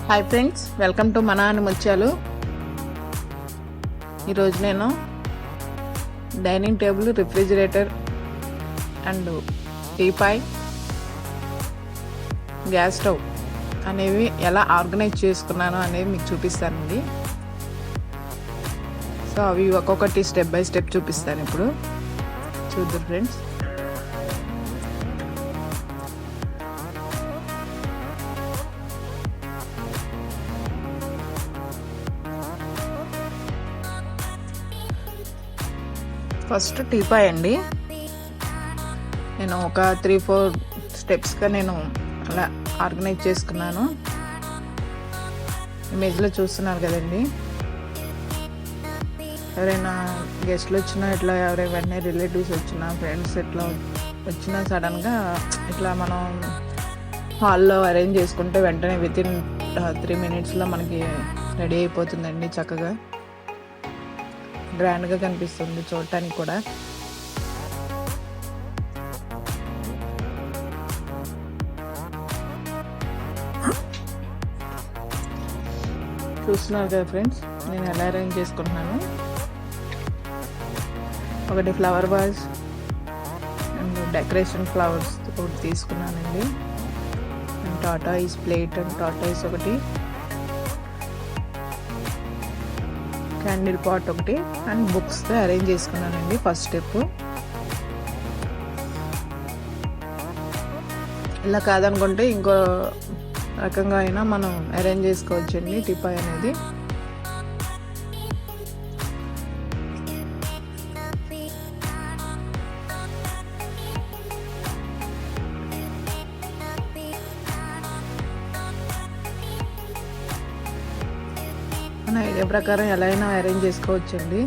Hi friends, welcome to మన ముత్యాలు. ఈరోజు నేను dining table, refrigerator and teapoy, gas stove అనేవి ఎలా ఆర్గనైజ్ చేసుకున్నాను అనేవి మీకు చూపిస్తానండి. సో అవి ఒక్కొక్కటి స్టెప్ బై స్టెప్ చూపిస్తాను. ఇప్పుడు చూద్దాం ఫ్రెండ్స్. ఫస్ట్ టీపాయ్ అండి. నేను ఒక 3-4 స్టెప్స్గా నేను అలా ఆర్గనైజ్ చేసుకున్నాను. ఇమేజ్లో చూస్తున్నారు కదండి. ఎవరైనా గెస్ట్లు వచ్చినా, ఇట్లా ఎవరైనా రిలేటివ్స్ వచ్చినా, ఫ్రెండ్స్ ఇట్లా వచ్చినా సడన్గా ఇట్లా మనం హాల్లో అరేంజ్ చేసుకుంటే వెంటనే వితిన్ 3 minutesలో మనకి రెడీ అయిపోతుందండి. చక్కగా గ్రాండ్గా కనిపిస్తుంది చూడటానికి కూడా. చూస్తున్నారు కదా ఫ్రెండ్స్, నేను ఎలా అరేంజ్ చేసుకుంటున్నాను. ఒకటి flower vase and decoration flowers ఒకటి తీసుకున్నానండి. And tortoise plate and tortoise ఒకటి, క్యాండిల్ పాట్ ఒకటి అండ్ బుక్స్తో అరేంజ్ చేసుకున్నానండి. First step. ఇలా కాదనుకుంటే ఇంకో రకంగా అయినా మనం అరేంజ్ చేసుకోవచ్చండి టీపాయ్ అనేది. మన ఐడియా ప్రకారం ఎలా అయినా అరేంజ్ చేసుకోవచ్చండి,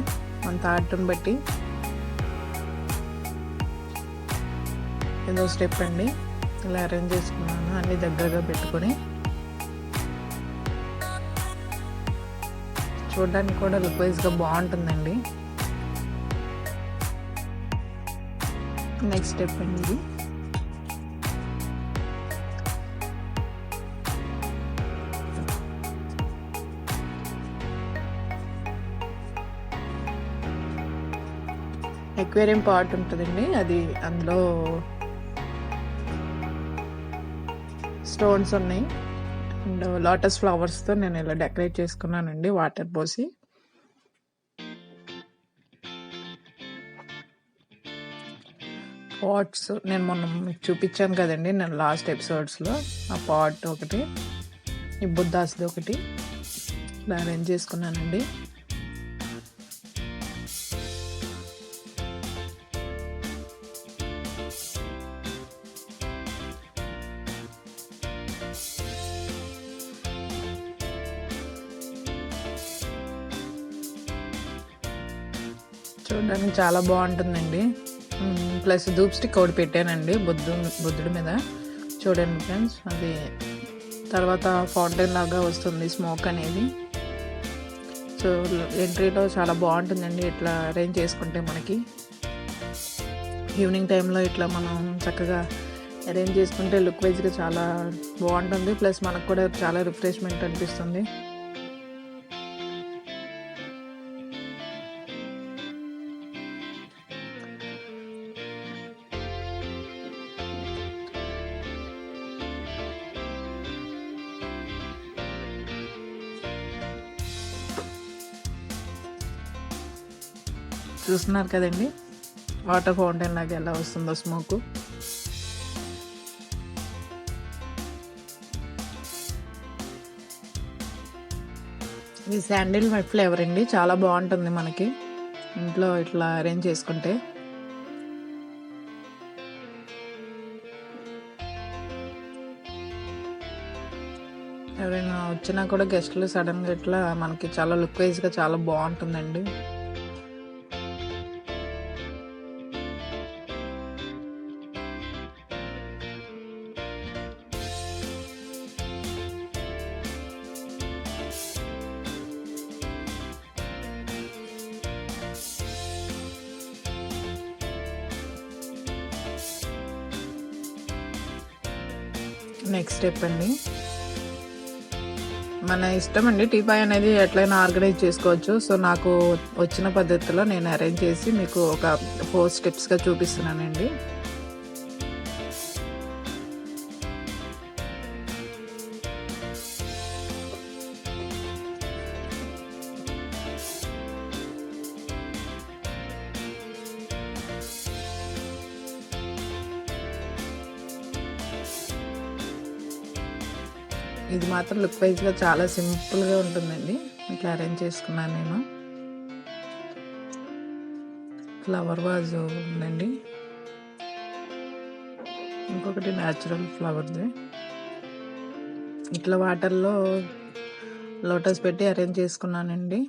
మన థాట్ని బట్టి. ఏదో స్టెప్ అండి, ఇలా అరేంజ్ చేసుకున్నాను అన్ని దగ్గరగా పెట్టుకొని. చూడడానికి కూడా లుక్ వైజ్గా బాగుంటుందండి. నెక్స్ట్ స్టెప్ అండి ఇది. ఎక్వేరియం పాట్ ఉంటుందండి, అది అందులో స్టోన్స్ ఉన్నాయి అండ్ లోటస్ ఫ్లవర్స్తో నేను ఇలా డెకరేట్ చేసుకున్నానండి, వాటర్ పోసి. పాట్స్ నేను మొన్న మీకు చూపించాను కదండి, నేను లాస్ట్ ఎపిసోడ్స్లో. ఆ పాట్ ఒకటి, ఈ బుద్ధాస్ది ఒకటి ఇలా అరేంజ్ చేసుకున్నానండి. చూడడానికి చాలా బాగుంటుందండి. ప్లస్ ధూప్ స్టిక్ ఒకటి పెట్టానండి బుద్ధుడి మీద. చూడండి ఫ్రెండ్స్, అది తర్వాత ఫౌంటైన్ లాగా వస్తుంది స్మోక్ అనేది. సో ఎంట్రీలో చాలా బాగుంటుందండి ఇట్లా అరేంజ్ చేసుకుంటే. మనకి ఈవినింగ్ టైంలో ఇట్లా మనం చక్కగా అరేంజ్ చేసుకుంటే లుక్ వైజ్గా చాలా బాగుంటుంది. ప్లస్ మనకు కూడా చాలా రిఫ్రెష్మెంట్ అనిపిస్తుంది. చూస్తున్నారు కదండి, వాటర్ ఫౌంటైన్ లాగా ఎలా వస్తుందో స్మోక్. ఇది శాండిల్ ఫ్లేవర్ అండి, చాలా బాగుంటుంది మనకి ఇంట్లో ఇట్లా అరేంజ్ చేసుకుంటే. ఎవరైనా వచ్చినా కూడా గెస్ట్లు సడన్గా ఇట్లా మనకి చాలా లుక్ వైజ్గా చాలా బాగుంటుందండి. నెక్స్ట్ స్టెప్ అండి, మన ఇష్టం అండి. టీపాయ్ అనేది ఎట్లయినా ఆర్గనైజ్ చేసుకోవచ్చు. సో నాకు వచ్చిన పద్ధతిలో నేను అరేంజ్ చేసి మీకు ఒక 4 స్టెప్స్గా చూపిస్తున్నానండి. ఇది మాత్రం లుక్ వైజ్గా చాలా సింపుల్గా ఉంటుందండి. ఇట్లా అరేంజ్ చేసుకున్నాను నేను. ఫ్లవర్ వాజ్ ఉందండి, ఇంకొకటి న్యాచురల్ ఫ్లవర్ది. ఇట్లా వాటర్లో లోటస్ పెట్టి అరేంజ్ చేసుకున్నానండి.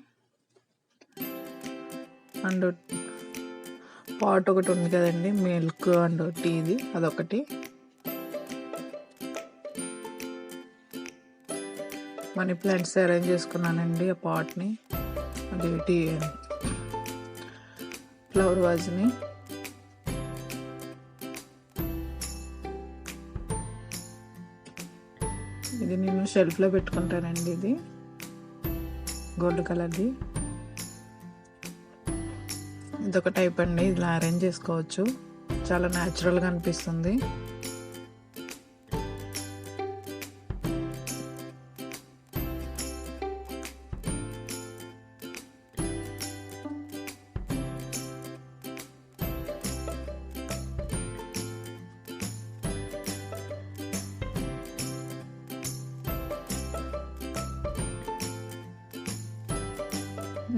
అండ్ పాట్ ఒకటి ఉంది కదండి, మిల్క్ అండ్ టీది, అదొకటి. మనీ ప్లాంట్స్ అరేంజ్ చేసుకున్నానండి ఆ పాట్ని, అది టీ ఫ్లవర్ వాజ్ని. ఇది నేను షెల్ఫ్లో పెట్టుకుంటానండి. ఇది గోల్డ్ కలర్ది. ఇదొక టైప్ అండి, ఇలా అరేంజ్ చేసుకోవచ్చు, చాలా న్యాచురల్గా అనిపిస్తుంది.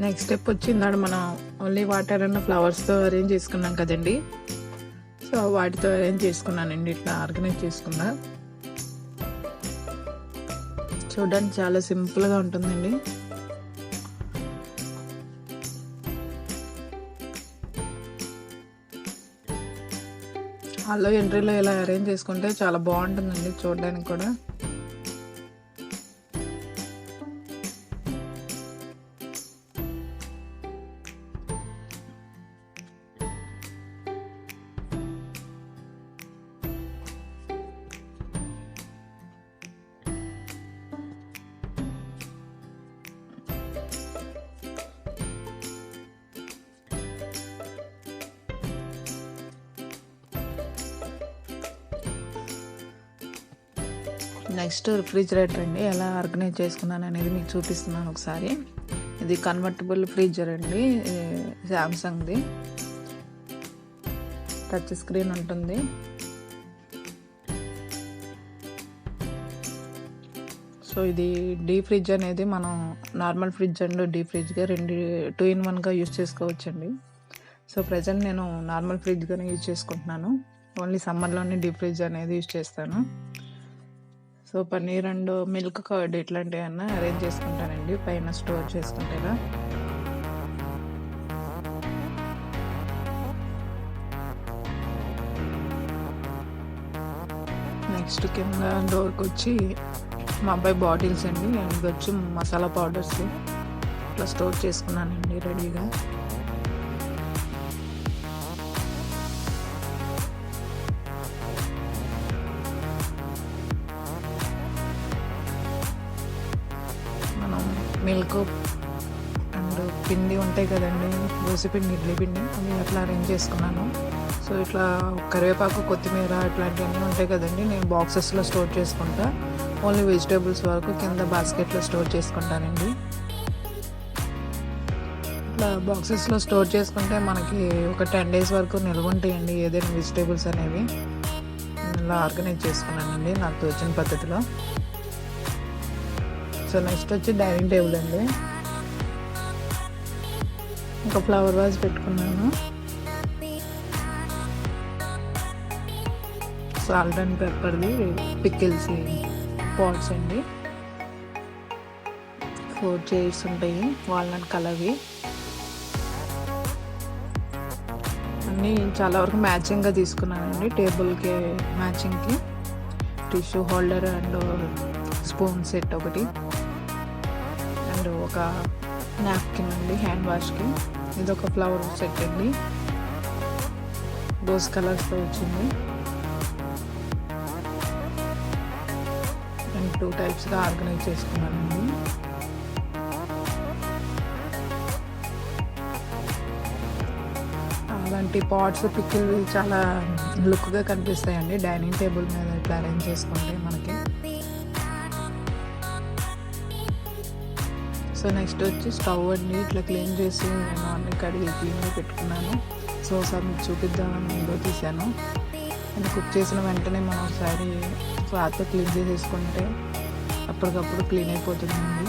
నెక్స్ట్ స్టెప్ వచ్చి ఇందాక మనం ఓన్లీ వాటర్ అండ్ ఫ్లవర్స్తో అరేంజ్ చేసుకున్నాం కదండి. సో వాటితో అరేంజ్ చేసుకున్నానండి, ఇట్లా ఆర్గనైజ్ చేసుకున్నా. చూడడానికి చాలా సింపుల్గా ఉంటుందండి. హాల్లో ఎంట్రీలో ఇలా అరేంజ్ చేసుకుంటే చాలా బాగుంటుందండి చూడడానికి కూడా. నెక్స్ట్ రిఫ్రిజిరేటర్ అండి, ఎలా ఆర్గనైజ్ చేసుకున్నాను అనేది మీకు చూపిస్తున్నాను ఒకసారి. ఇది కన్వర్టబుల్ ఫ్రిడ్జర్ అండి, శాంసంగ్ది. టచ్ స్క్రీన్ ఉంటుంది. సో ఇది డీప్ ఫ్రిడ్జ్ అనేది మనం నార్మల్ ఫ్రిడ్జ్ అండ్ డీప్ ఫ్రిడ్జ్గా 2 in 1గా యూజ్ చేసుకోవచ్చండి. సో ప్రజెంట్ నేను నార్మల్ ఫ్రిడ్జ్గానే యూజ్ చేసుకుంటున్నాను. ఓన్లీ సమ్మర్లోనే డీప్ ఫ్రిడ్జ్ అనేది యూజ్ చేస్తాను. So paneer and milk curd ఇట్లాంటివన్నా అరేంజ్ చేసుకుంటానండి పైన స్టోర్ చేసుకుంటేలా. నెక్స్ట్ కింద డోర్కి వచ్చి మా అబ్బాయి బాటిల్స్ అండి, అండ్ వచ్చి మసాలా పౌడర్స్ ఇట్లా స్టోర్ చేసుకున్నానండి రెడీగా. మిల్క్ అండ్ పిండి ఉంటాయి కదండి, దోసపిండి, ఇడ్లీ పిండి, అవి అట్లా అరేంజ్ చేసుకున్నాను. సో ఇట్లా కరివేపాకు, కొత్తిమీర ఇట్లాంటివన్నీ ఉంటాయి కదండి, నేను బాక్సెస్లో స్టోర్ చేసుకుంటా. ఓన్లీ వెజిటేబుల్స్ వరకు కింద బాస్కెట్లో స్టోర్ చేసుకుంటానండి. ఇట్లా బాక్సెస్లో స్టోర్ చేసుకుంటే మనకి ఒక 10 days వరకు నిల్వ ఉంటాయండి ఏదైనా వెజిటేబుల్స్ అనేవి. ఇలా ఆర్గనైజ్ చేసుకున్నానండి నాకు తోచిన పద్ధతిలో. సో నెక్స్ట్ వచ్చి డైనింగ్ టేబుల్ అండి, ఒక ఫ్లవర్ వాజ్ పెట్టుకున్నాను. సాల్ట్ అండ్ పెప్పర్ది పికిల్స్ పాట్స్ అండి. 4 చైర్స్ ఉంటాయి, వాల్నట్ కలర్వి. అన్నీ చాలా వరకు మ్యాచింగ్గా తీసుకున్నానండి, టేబుల్కి మ్యాచింగ్కి. Tissue holder and spoon set ఒకటి, అండ్ ఒక నాప్కిన్ అండి హ్యాండ్ వాష్కి. ఇది ఒక ఫ్లవర్ సెట్ అండి, రోజ్ కలర్స్తో వచ్చింది. అండ్ 2 టైప్స్గా ఆర్గనైజ్ చేసుకున్నానండి. అలాంటి పాట్స్ పికిల్ చాలా లుక్గా కనిపిస్తాయండి డైనింగ్ టేబుల్ మీద ఇట్లా అరేంజ్ చేసుకుంటే మనకి. సో నెక్స్ట్ వచ్చి స్టవ్ అండి, ఇట్లా క్లీన్ చేసి నేను అన్ని కడిగి క్లీన్గా పెట్టుకున్నాను. సో ఒకసారి మీకు చూపిద్దామని వీడియో తీశాను. నేను కుక్ చేసిన వెంటనే మనం ఒకసారి క్లాత్తో క్లీన్ చేసేసుకుంటే అప్పటికప్పుడు క్లీన్ అయిపోతుందండి.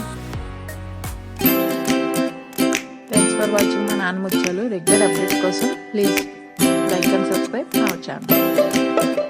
థ్యాంక్స్ ఫర్ వాచింగ్ మా నాన్న ముచ్చాలు. రెగ్యులర్ అప్డేట్స్ కోసం please like and subscribe our channel.